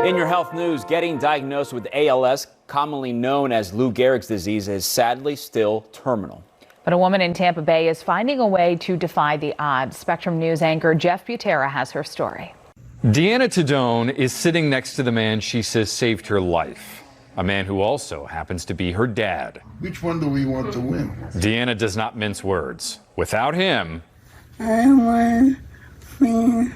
In your health news, getting diagnosed with ALS, commonly known as Lou Gehrig's disease, is sadly still terminal. But a woman in Tampa Bay is finding a way to defy the odds. Spectrum News anchor Jeff Butera has her story. Deanna Tadone is sitting next to the man she says saved her life, a man who also happens to be her dad. Which one do we want to win? Deanna does not mince words. Without him, I want me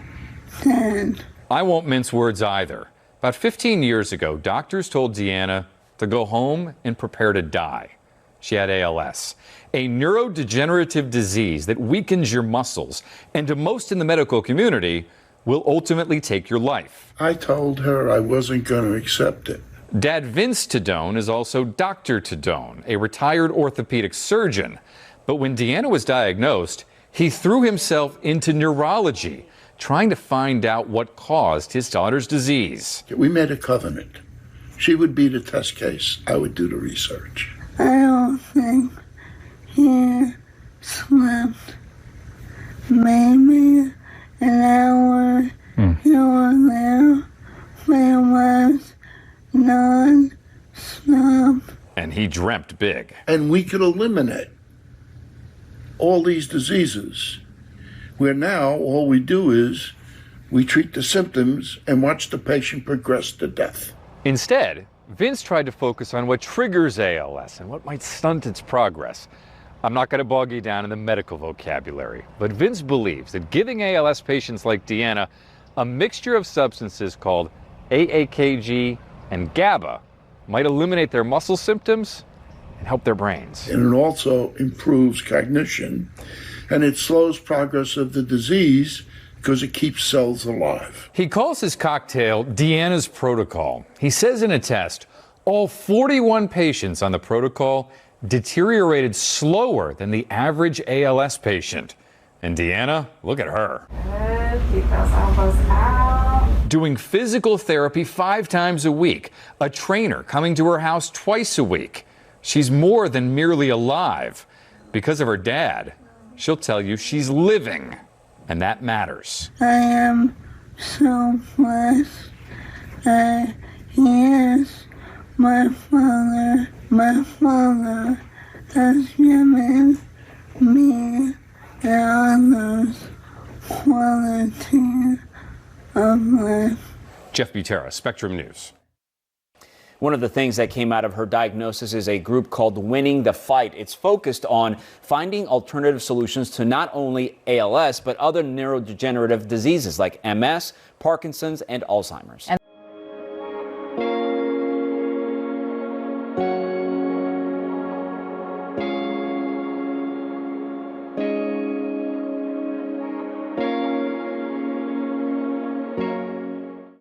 dead. I won't mince words either. About 15 years ago, doctors told Deanna to go home and prepare to die. She had ALS, a neurodegenerative disease that weakens your muscles and to most in the medical community will ultimately take your life. I told her I wasn't going to accept it. Dad Vince Tadone is also Dr. Tadone, a retired orthopedic surgeon. But when Deanna was diagnosed, he threw himself into neurology, trying to find out what caused his daughter's disease. We made a covenant. She would be the test case. I would do the research. I don't think he slept. Maybe an hour here or there. There was non-stop. And he dreamt big. And we could eliminate all these diseases, where now all we do is we treat the symptoms and watch the patient progress to death. Instead, Vince tried to focus on what triggers ALS and what might stunt its progress. I'm not going to bog you down in the medical vocabulary, but Vince believes that giving ALS patients like Deanna a mixture of substances called AAKG and GABA might eliminate their muscle symptoms and help their brains. And it also improves cognition, and it slows progress of the disease because it keeps cells alive. He calls his cocktail Deanna's Protocol. He says in a test, all 41 patients on the protocol deteriorated slower than the average ALS patient. And Deanna, look at her. Good. Keep those elbows out. Doing physical therapy 5 times a week, a trainer coming to her house twice a week. She's more than merely alive. Because of her dad, she'll tell you she's living. And that matters. I am so blessed that he is my father. My father has given me and others quality of life. Jeff Butera, Spectrum News. One of the things that came out of her diagnosis is a group called Winning the Fight. It's focused on finding alternative solutions to not only ALS, but other neurodegenerative diseases like MS, Parkinson's, and Alzheimer's.